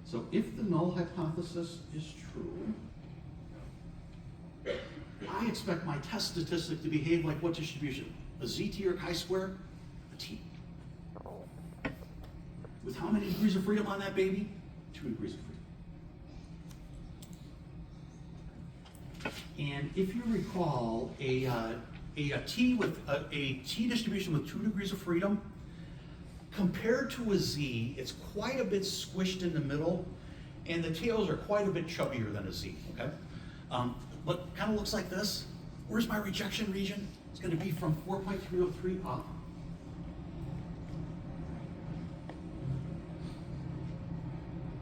So if the null hypothesis is true, I expect my test statistic to behave like what distribution? A ZT or chi-square? A T. With how many degrees of freedom on that baby? 2 degrees of freedom. And if you recall, a T distribution with 2 degrees of freedom, compared to a Z, it's quite a bit squished in the middle, and the tails are quite a bit chubbier than a Z, okay? But kind of looks like this. Where's my rejection region? It's going to be from 4.303 up.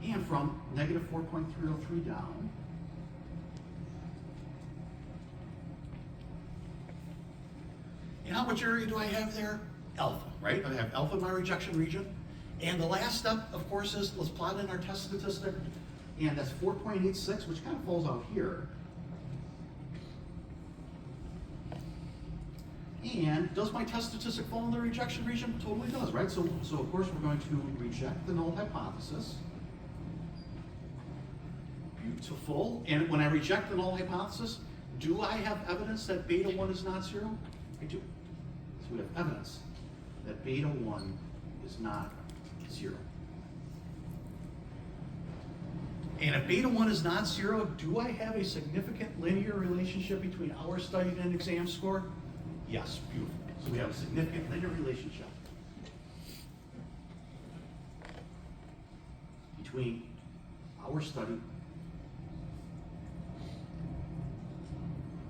And from negative 4.303 down. And how much area do I have there? Alpha, right? I have alpha in my rejection region. And the last step, of course, is let's plot in our test statistic. And that's 4.86, which kind of falls out here. And does my test statistic fall in the rejection region? Totally does, right? So of course we're going to reject the null hypothesis. Beautiful. And when I reject the null hypothesis, do I have evidence that beta 1 is not 0? I do. So we have evidence that beta 1 is not 0. And if beta 1 is not 0, do I have a significant linear relationship between our study and exam score? Yes, beautiful. So we have a significant linear relationship between our study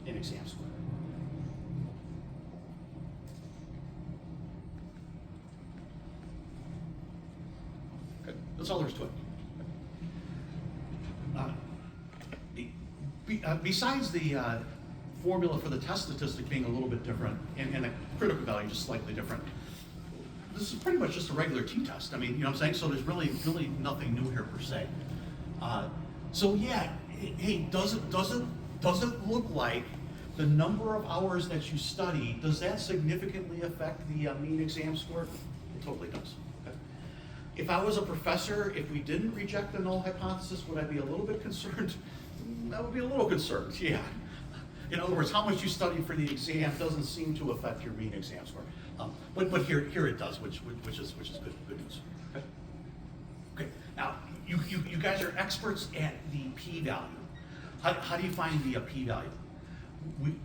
and exam score. Okay, that's all there is to it. Besides the formula for the test statistic being a little bit different and the critical value just slightly different, this is pretty much just a regular t-test. I mean, you know what I'm saying? So there's really nothing new here per se. So yeah, hey, does it look like the number of hours that you study, does that significantly affect the mean exam score? It totally does. Okay. If I was a professor, if we didn't reject the null hypothesis, would I be a little bit concerned? I would be a little concerned, yeah. In other words, how much you study for the exam doesn't seem to affect your mean exam score. But here it does, which is good news. Okay. Okay. Now you guys are experts at the p-value. How do you find the p-value?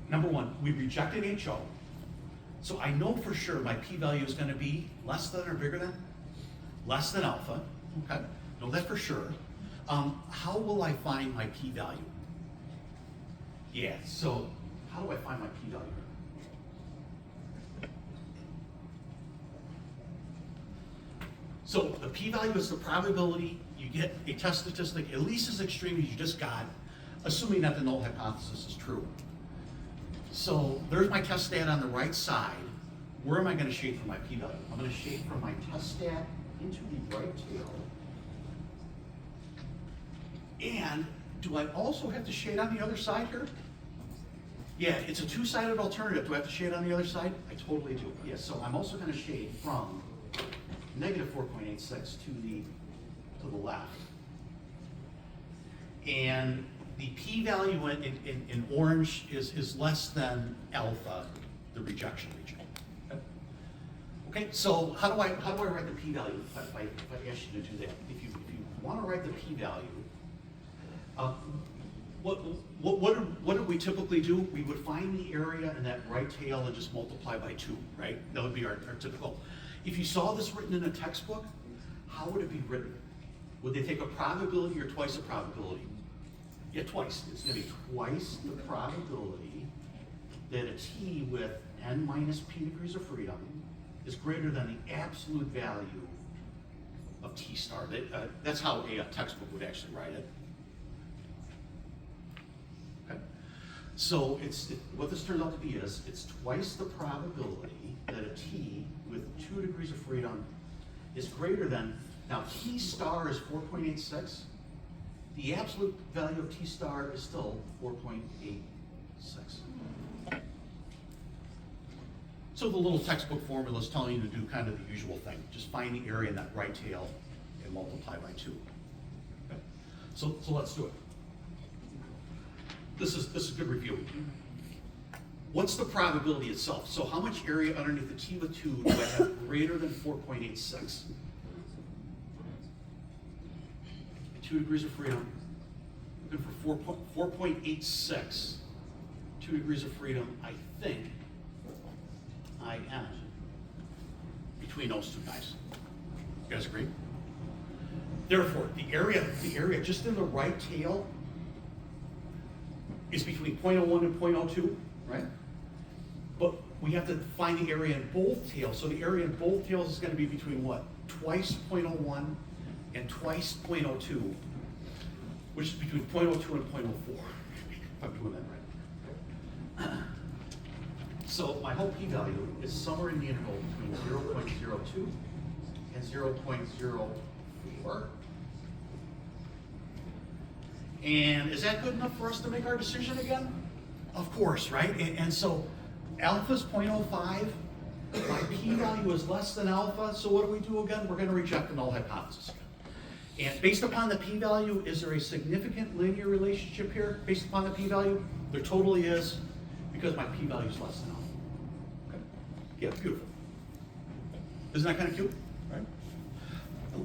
Number one, we rejected HO, so I know for sure my p-value is going to be less than or bigger than, less than alpha. Okay. Know that for sure. How will I find my p-value? Yeah, so how do I find my p-value? So the p-value is the probability you get a test statistic at least as extreme as you just got, assuming that the null hypothesis is true. So there's my test stat on the right side. Where am I going to shade for my p-value? I'm going to shade from my test stat into the right tail. And do I also have to shade on the other side here? Yeah, it's a two-sided alternative. Do I have to shade on the other side? I totally do. Yes, so I'm also going to shade from negative 4.86 to the left. And the p-value in orange is less than alpha, the rejection region. Okay, so how do I write the p-value if I ask you to do that? If you want to write the p-value, what do we typically do? We would find the area in that right tail and just multiply by 2, right? That would be our typical. If you saw this written in a textbook, how would it be written? Would they take a probability or twice a probability? Yeah, twice. It's going to be twice the probability that a t with n minus p degrees of freedom is greater than the absolute value of t star. That's how a textbook would actually write it. So what this turns out to be is it's twice the probability that a t with 2 degrees of freedom is greater than, now t star is 4.86, the absolute value of t star is still 4.86. So the little textbook formula is telling you to do kind of the usual thing, just find the area in that right tail and multiply by 2. So let's do it. This is good review. What's the probability itself? So how much area underneath the t with 2 do I have greater than 4.86? 2 degrees of freedom. Looking for 4.86. 2 degrees of freedom, I think I am between those two guys. You guys agree? Therefore, the area just in the right tail is between 0.01 and 0.02, right? But we have to find the area in both tails. So the area in both tails is going to be between what? Twice 0.01 and twice 0.02, which is between 0.02 and 0.04, if I'm doing that right. So my whole p-value is somewhere in the interval between 0.02 and 0.04. And is that good enough for us to make our decision again? Of course, right? And so alpha's 0.05, my p-value is less than alpha, so what do we do again? We're going to reject the null hypothesis again. And based upon the p-value, is there a significant linear relationship here based upon the p-value? There totally is, because my p-value is less than alpha. Okay? Yeah, beautiful. Isn't that kind of cute? Right?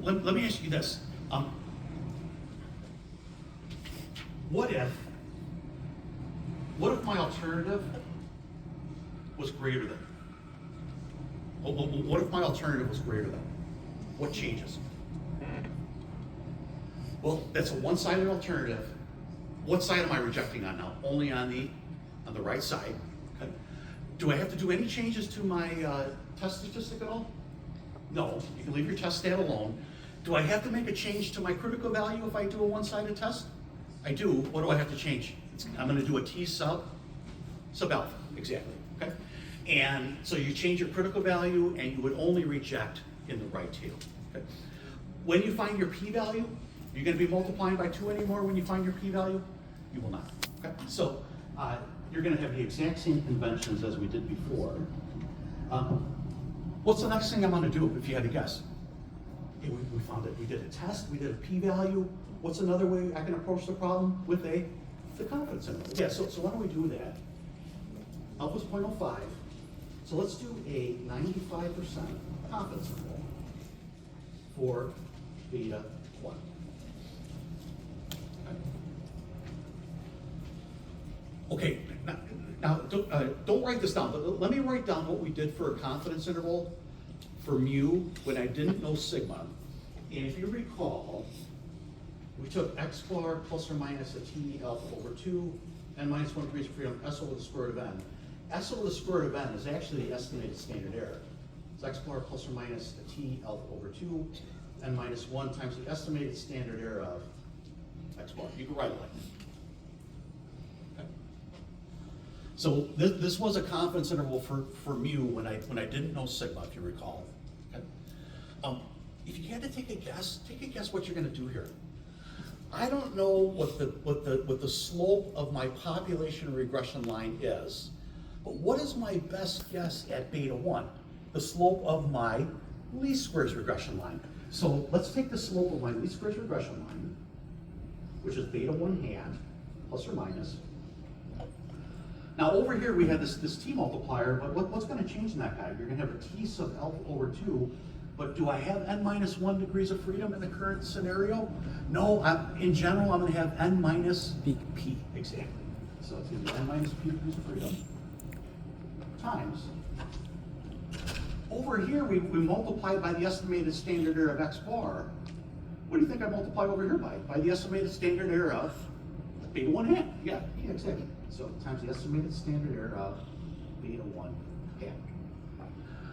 Let me ask you this. What if my alternative was greater than? What if my alternative was greater than? What changes? Well, that's a one-sided alternative. What side am I rejecting on now? Only on the right side. Okay. Do I have to do any changes to my test statistic at all? No, you can leave your test stat alone. Do I have to make a change to my critical value if I do a one-sided test? I do. What do I have to change? I'm going to do a t sub alpha, exactly. Okay. And so you change your critical value, and you would only reject in the right tail. Okay. When you find your p-value, you're going to be multiplying by 2 anymore when you find your p-value? You will not. Okay. So you're going to have the exact same conventions as we did before. What's the next thing I'm going to do if you had to guess? Okay, we found it. We did a test. We did a p-value. What's another way I can approach the problem? With the confidence interval. Yeah, so why don't we do that? Alpha's 0.05. So let's do a 95% confidence interval for beta 1. Okay, now don't write this down, but let me write down what we did for a confidence interval for mu when I didn't know sigma. And if you recall, we took x bar plus or minus a t alpha over 2, n minus 1 degrees of freedom, s over the square root of n. S over the square root of n is actually the estimated standard error. It's x bar plus or minus a t alpha over 2, n minus 1 times the estimated standard error of x bar. You can write it like that. Okay. So this was a confidence interval for mu when I didn't know sigma, if you recall. Okay. If you had to take a guess what you're going to do here. I don't know what the slope of my population regression line is, but what is my best guess at beta 1? The slope of my least squares regression line. So let's take the slope of my least squares regression line, which is beta 1 hat, plus or minus. Now over here we have this t multiplier, but what's going to change in that guy? You're going to have a t sub alpha over 2. But do I have n minus 1 degrees of freedom in the current scenario? No, in general, I'm going to have n minus p, exactly. So it's going to be n minus p degrees of freedom times. Over here, we multiply by the estimated standard error of x bar. What do you think I multiply over here by? By the estimated standard error of beta 1 hat. Yeah, exactly. So times the estimated standard error of beta 1 hat.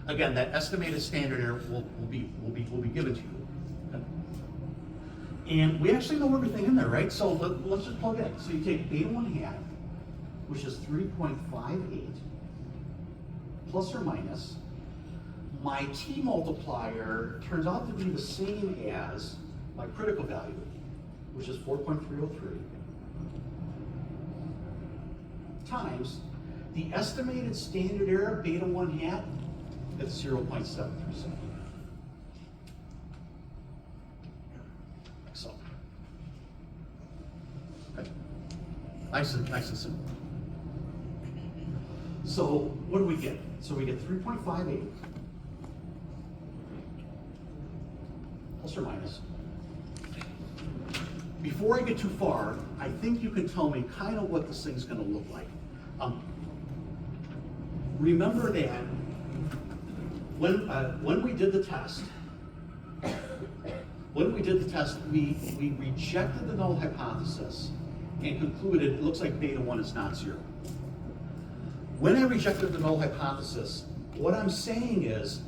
Again, that estimated standard error will be given to you. Okay. And we actually know everything in there, right? So let's just plug it in. So you take beta 1 hat, which is 3.58, plus or minus. My t multiplier turns out to be the same as my critical value, which is 4.303, times the estimated standard error of beta 1 hat. It's 0.737. So nice and simple. So what do we get? So we get 3.58 plus or minus. Before I get too far, I think you can tell me kind of what this thing's going to look like. Remember that when we did the test, we rejected the null hypothesis and concluded it looks like beta 1 is not 0. When I rejected the null hypothesis, what I'm saying is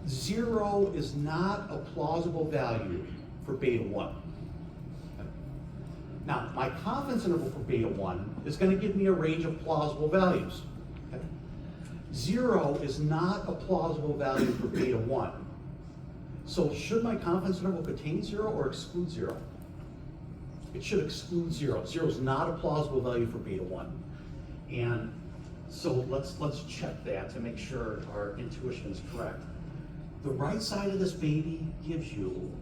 0 is not a plausible value for beta 1. Now, my confidence interval for beta 1 is going to give me a range of plausible values. 0 is not a plausible value for beta 1. So should my confidence interval contain 0 or exclude 0? It should exclude 0. 0 is not a plausible value for beta 1. And so let's check that to make sure our intuition is correct. The right side of this baby gives you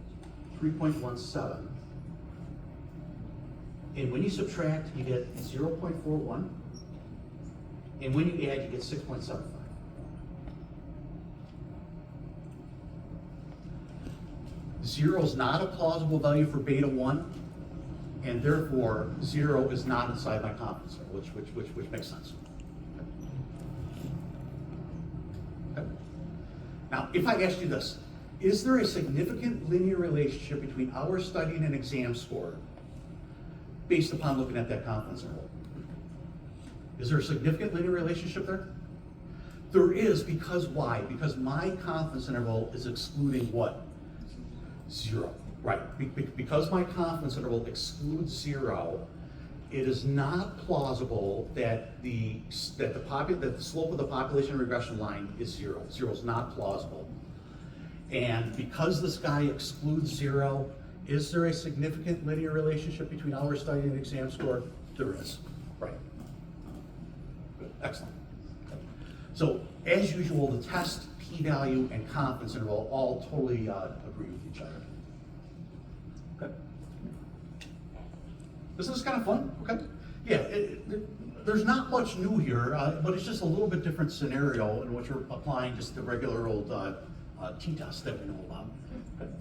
3.17. And when you subtract, you get 0.41. And when you add, you get 6.75. Zero is not a plausible value for beta 1, and therefore 0 is not inside my confidence interval, which makes sense. Okay. Now, if I asked you this, is there a significant linear relationship between our study and an exam score based upon looking at that confidence interval? Is there a significant linear relationship there? There is, because why? Because my confidence interval is excluding what? 0. Right. Because my confidence interval excludes 0, it is not plausible that the slope of the population regression line is 0. 0 is not plausible. And because this guy excludes 0, is there a significant linear relationship between our study and exam score? There is. Right. Good. Excellent. So, as usual, the test, p-value, and confidence interval all totally agree with each other. Okay. This is kind of fun. Okay. Yeah. There's not much new here, but it's just a little bit different scenario in which we're applying just the regular old t-test that we know about. Okay.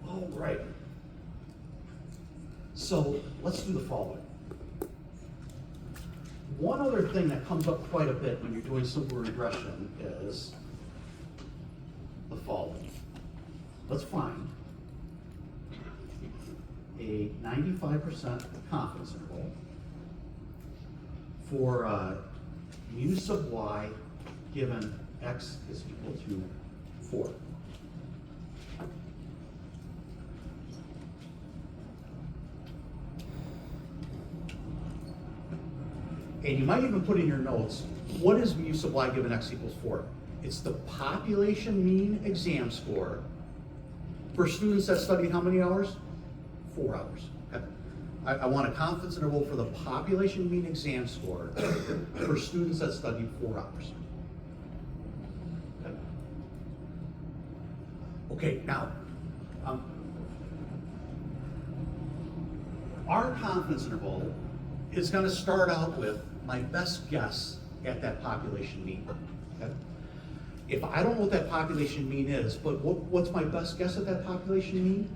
All right. So let's do the following. One other thing that comes up quite a bit when you're doing simple regression is the following. Let's find a 95% confidence interval for mu sub y given x is equal to 4. And you might even put in your notes, what is mu sub y given x equals 4? It's the population mean exam score for students that studied how many hours? 4 hours. Okay. I want a confidence interval for the population mean exam score for students that studied 4 hours. Okay, now, our confidence interval is going to start out with my best guess at that population mean. Okay? If I don't know what that population mean is, but what's my best guess at that population mean?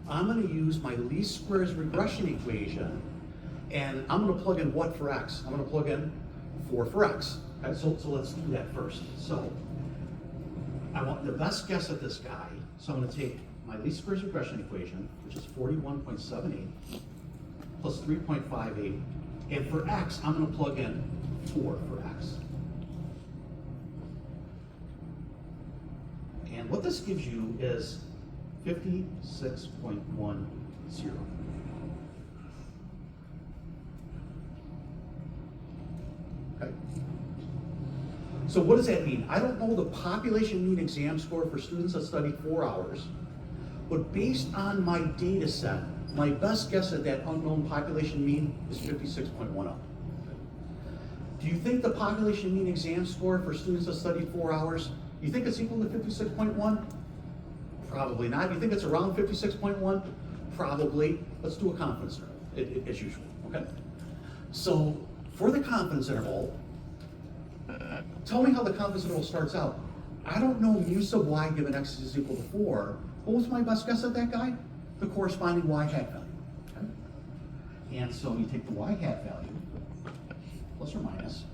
I'm going to use my least squares regression equation, and I'm going to plug in what for x? I'm going to plug in 4 for x. Okay? So let's do that first. So I want the best guess at this guy, so I'm going to take my least squares regression equation, which is 41.78, plus 3.58, and for x, I'm going to plug in 4 for x. And what this gives you is 56.10. Okay. So what does that mean? I don't know the population mean exam score for students that studied 4 hours, but based on my data set, my best guess at that unknown population mean is 56.10. Do you think the population mean exam score for students that studied 4 hours, you think it's equal to 56.1? Probably not. Do you think it's around 56.1? Probably. Let's do a confidence interval. as usual, okay? So for the confidence interval, tell me how the confidence interval starts out. I don't know mu sub y given x is equal to 4. What was my best guess at that guy? The corresponding y hat value. Okay? And so you take the y hat value, plus or minus.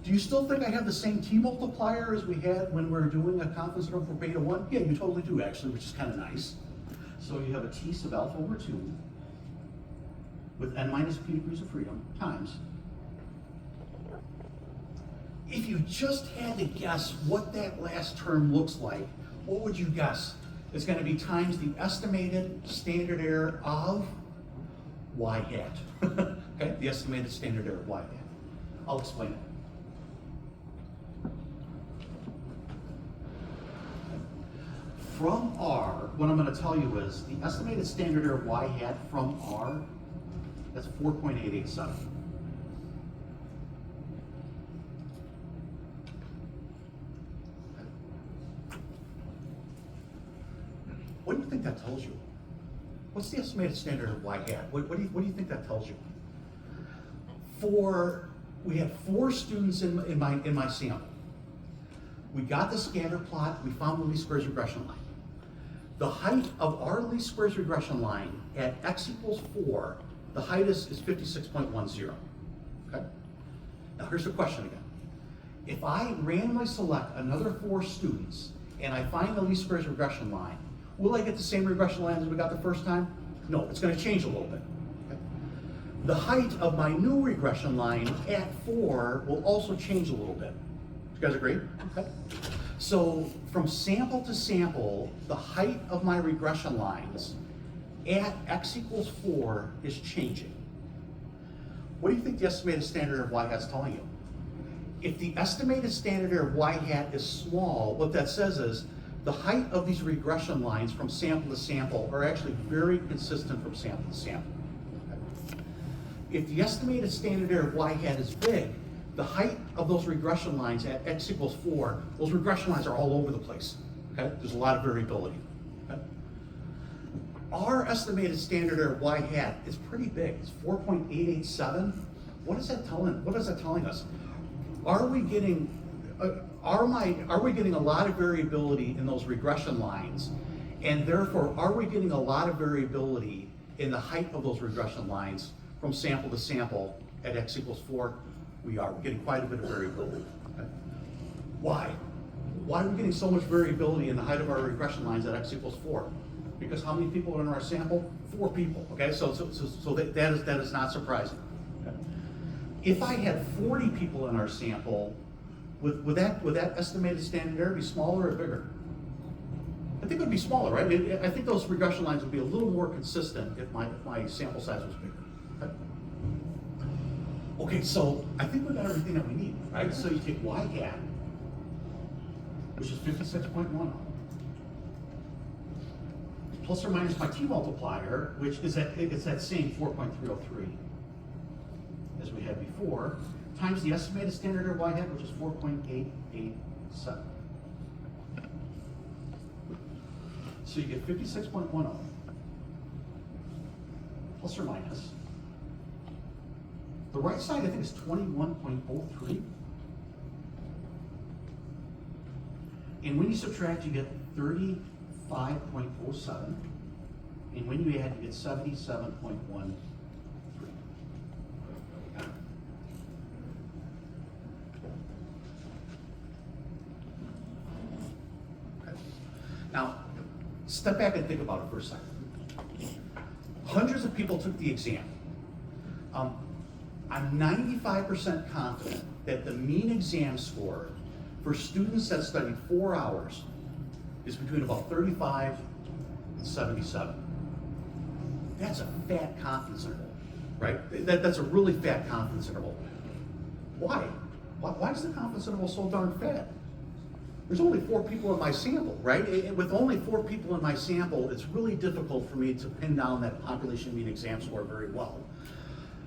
Do you still think I have the same t multiplier as we had when we were doing a confidence interval for beta 1? Yeah, you totally do actually, which is kind of nice. So you have a t sub alpha over 2 with n minus p degrees of freedom times. If you just had to guess what that last term looks like, what would you guess? It's going to be times the estimated standard error of y hat. Okay, the estimated standard error of y hat. I'll explain it. From R, what I'm going to tell you is the estimated standard error of y hat from R, that's 4.887. What do you think that tells you? What's the estimated standard of y hat? What do you think that tells you? We had 4 students in my sample. We got the scatter plot, we found the least squares regression line. The height of our least squares regression line at x equals 4, the height is 56.10. Okay? Now here's the question again. If I randomly select another 4 students and I find the least squares regression line, will I get the same regression line as we got the first time? No, it's going to change a little bit. Okay? The height of my new regression line at 4 will also change a little bit. You guys agree? Okay. So from sample to sample, the height of my regression lines at x equals 4 is changing. What do you think the estimated standard error of y hat is telling you? If the estimated standard error of y hat is small, what that says is the height of these regression lines from sample to sample are actually very consistent from sample to sample. Okay? If the estimated standard error of y hat is big, the height of those regression lines at x equals 4, those regression lines are all over the place. Okay? There's a lot of variability. Okay? Our estimated standard error of y hat is pretty big. It's 4.887. What is that telling us? Are we getting a lot of variability in those regression lines, and therefore are we getting a lot of variability in the height of those regression lines from sample to sample at x equals 4? We are. We're getting quite a bit of variability. Okay? Why? Why are we getting so much variability in the height of our regression lines at x equals 4? Because how many people are in our sample? 4 people. Okay, so that is not surprising. Okay? If I had 40 people in our sample, would that estimated standard error be smaller or bigger? I think it would be smaller, right? I think those regression lines would be a little more consistent if my sample size was bigger. Okay? Okay, so I think we've got everything that we need, right? So you take y hat, which is 56.10, plus or minus my t multiplier, which is it's that same 4.303 as we had before, times the estimated standard error of y hat, which is 4.887. So you get 56.10 plus or minus. The right side, I think, is 21.03. And when you subtract, you get 35.07. And when you add, you get 77.13. Now, step back and think about it for a second. Hundreds of people took the exam. I'm 95% confident that the mean exam score for students that studied 4 hours is between about 35 and 77. That's a fat confidence interval, right? That's a really fat confidence interval. Why? Why is the confidence interval so darn fat? There's only 4 people in my sample, right? With only 4 people in my sample, it's really difficult for me to pin down that population mean exam score very well.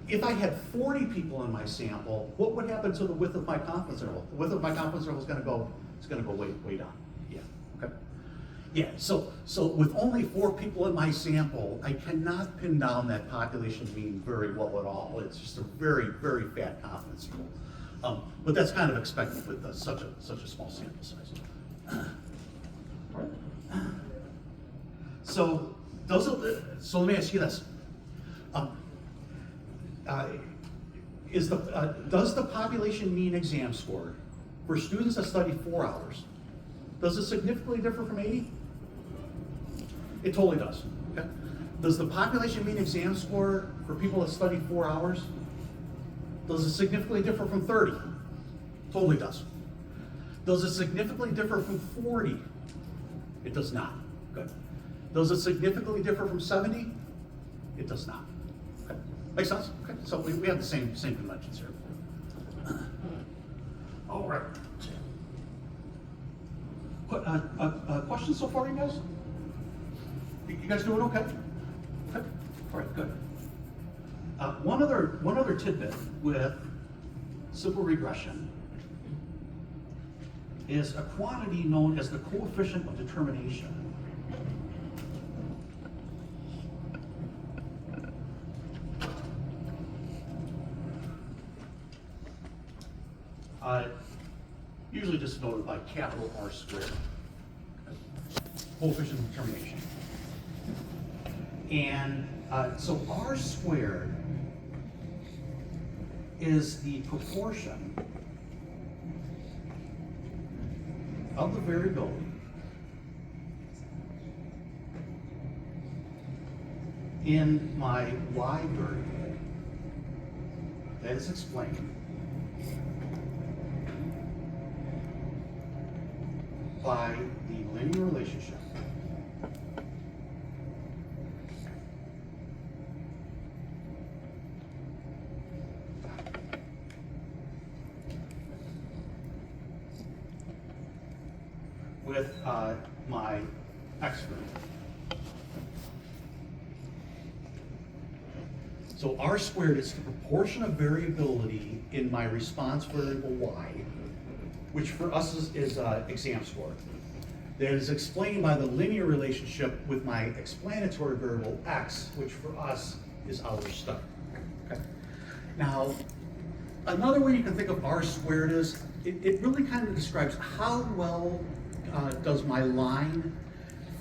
If I had 40 people in my sample, what would happen to the width of my confidence interval? The width of my confidence interval is going to go way down. Yeah. Okay. Yeah, so with only 4 people in my sample, I cannot pin down that population mean very well at all. It's just a very, very fat confidence interval. But that's kind of expected with such a small sample size. So so let me ask you this: does the population mean exam score for students that study 4 hours, does it significantly differ from 80? It totally does. Okay. Does the population mean exam score for people that study 4 hours? Does it significantly differ from 30? Totally does. Does it significantly differ from 40? It does not. Good. Does it significantly differ from 70? It does not. Okay. Makes sense? Okay. So we have the same conventions here. All right. Questions so far, you guys? You guys doing okay? Okay. All right, good. One other tidbit with simple regression is a quantity known as the coefficient of determination. Usually just denoted by capital R squared. Coefficient of determination. And so R squared is the proportion of the variability in my Y variable that is explained by the linear relationship with my X variable. So R squared is the proportion of variability in my response variable Y, which for us is exam score, that is explained by the linear relationship with my explanatory variable X, which for us is our study. Okay. Now, another way you can think of R squared is, it really kind of describes how well does my line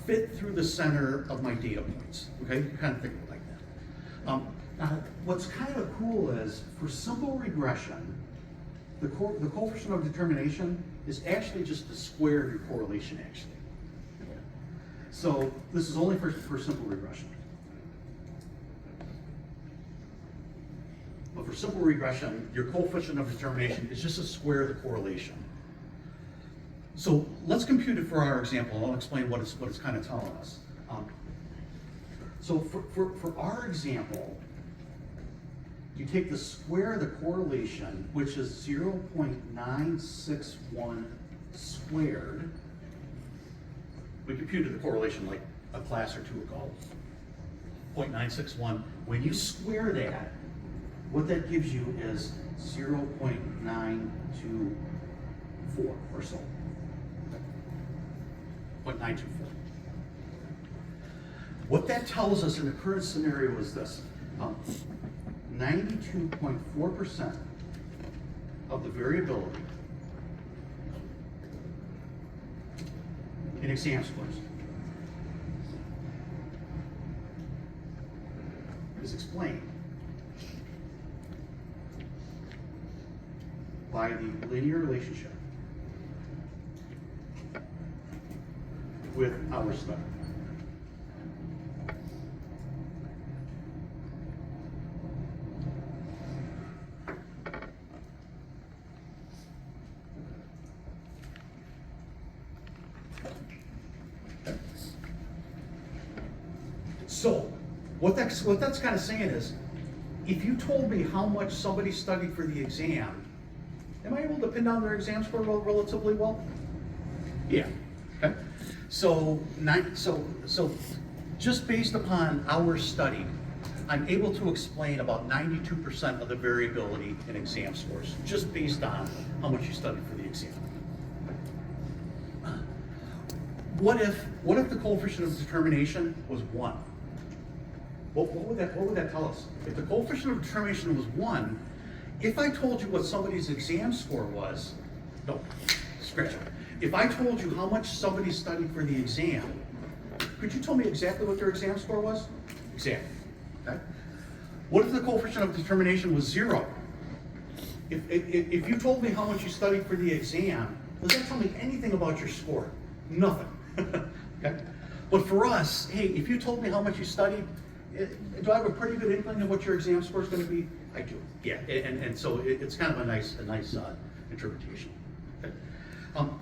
fit through the center of my data points. Okay, you kind of think of it like that. Now, what's kind of cool is, for simple regression, the coefficient of determination is actually just the square of your correlation, actually. So this is only for simple regression. But for simple regression, your coefficient of determination is just a square of the correlation. So let's compute it for our example, and I'll explain what it's kind of telling us. So for our example, you take the square of the correlation, which is 0.961 squared. We computed the correlation like a class or two ago. 0.961. When you square that, what that gives you is 0.924 or so. 0.924. What that tells us in the current scenario is this. 92.4% of the variability in exam scores is explained by the linear relationship with our study. So, what that's kind of saying is, if you told me how much somebody studied for the exam, am I able to pin down their exam score relatively well? Yeah. Okay. So just based upon our study, I'm able to explain about 92% of the variability in exam scores, just based on how much you studied for the exam. what if the coefficient of determination was 1? What would that tell us? If the coefficient of determination was 1, if I told you what somebody's exam score was, no, scratch it. If I told you how much somebody studied for the exam, could you tell me exactly what their exam score was? Exactly. Okay. What if the coefficient of determination was 0? If you told me how much you studied for the exam, does that tell me anything about your score? Nothing. Okay. But for us, hey, if you told me how much you studied, do I have a pretty good inkling of what your exam score is going to be? I do. Yeah. And so it's kind of a nice interpretation. Okay.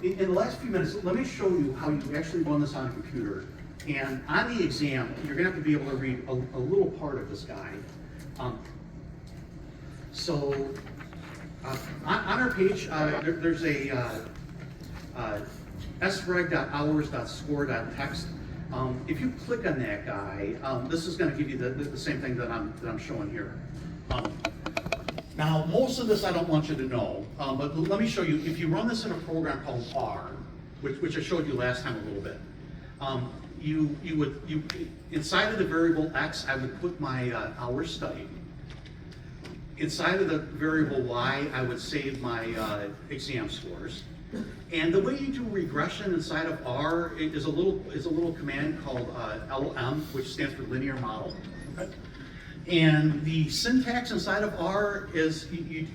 In the last few minutes, let me show you how you actually run this on a computer. And on the exam, you're going to have to be able to read a little part of this guide. On our page, there's a sreg.hours.score.text. If you click on that guy, this is going to give you the same thing that I'm showing here. Now, most of this I don't want you to know, but let me show you. If you run this in a program called R, which I showed you last time a little bit, you inside of the variable X, I would put my hours studied. Inside of the variable Y, I would save my exam scores. And the way you do regression inside of R is a little command called LM, which stands for linear model. Okay? And the syntax inside of R is we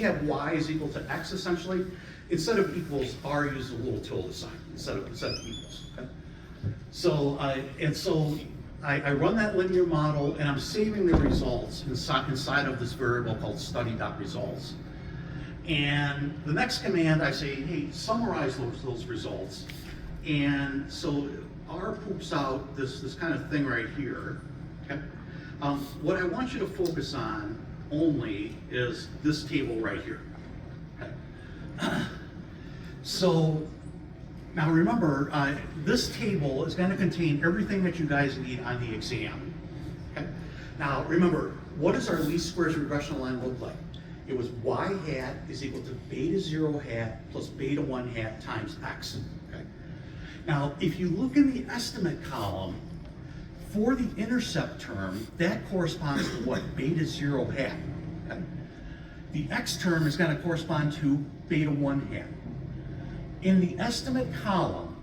have Y is equal to X essentially. Instead of equals, R uses a little tilde sign instead of equals. Okay? So I run that linear model and I'm saving the results inside of this variable called study.results. And the next command I say, hey, summarize those results. And so R poops out this kind of thing right here. Okay? What I want you to focus on only is this table right here. Okay? So now remember, this table is going to contain everything that you guys need on the exam. Okay? Now remember, what does our least squares regression line look like? It was y hat is equal to beta 0 hat plus beta 1 hat times x. Okay? Now, if you look in the estimate column, for the intercept term, that corresponds to what? Beta 0 hat. Okay? The x term is going to correspond to beta 1 hat. In the estimate column,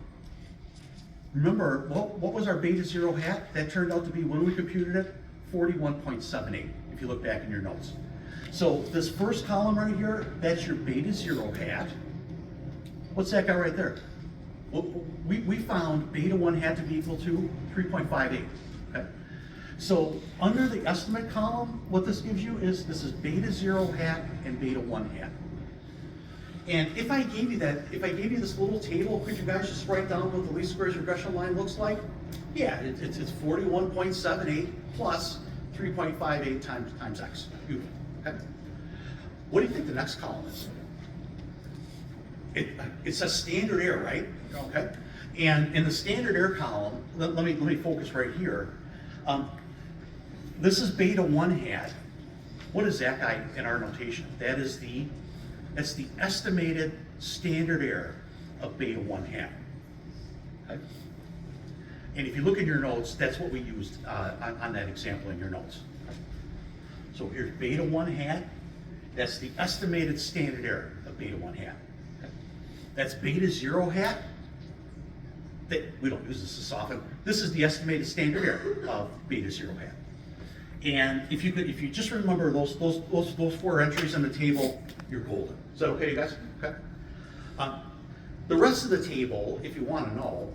remember, what was our beta 0 hat? That turned out to be, when we computed it, 41.78, if you look back in your notes. So this first column right here, that's your beta 0 hat. What's that guy right there? Well, we found beta 1 hat to be equal to 3.58. Okay? So under the estimate column, what this gives you is this is beta 0 hat and beta 1 hat. And if I gave you this little table, could you guys just write down what the least squares regression line looks like? Yeah, it's 41.78 plus 3.58 times x. Beautiful. Okay. What do you think the next column is? It says standard error, right? Okay. And in the standard error column, let me focus right here. This is beta 1 hat. What is that guy in our notation? That's the estimated standard error of beta 1 hat. Okay. And if you look in your notes, that's what we used on that example in your notes. So here's beta 1 hat. That's the estimated standard error of beta 1 hat. Okay. That's beta 0 hat. We don't use this often. This is the estimated standard error of beta 0 hat. And if you just remember those 4 entries on the table, you're golden. Is that okay, you guys? Okay. The rest of the table, if you want to know,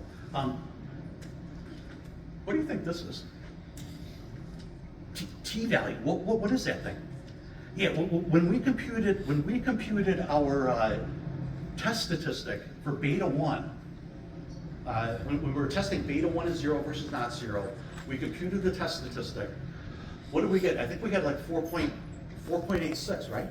what do you think this is? T-value. What is that thing? Yeah. When we computed our test statistic for beta 1, when we were testing beta 1 is 0 versus not 0, we computed the test statistic. What did we get? I think we got like 4.86, right?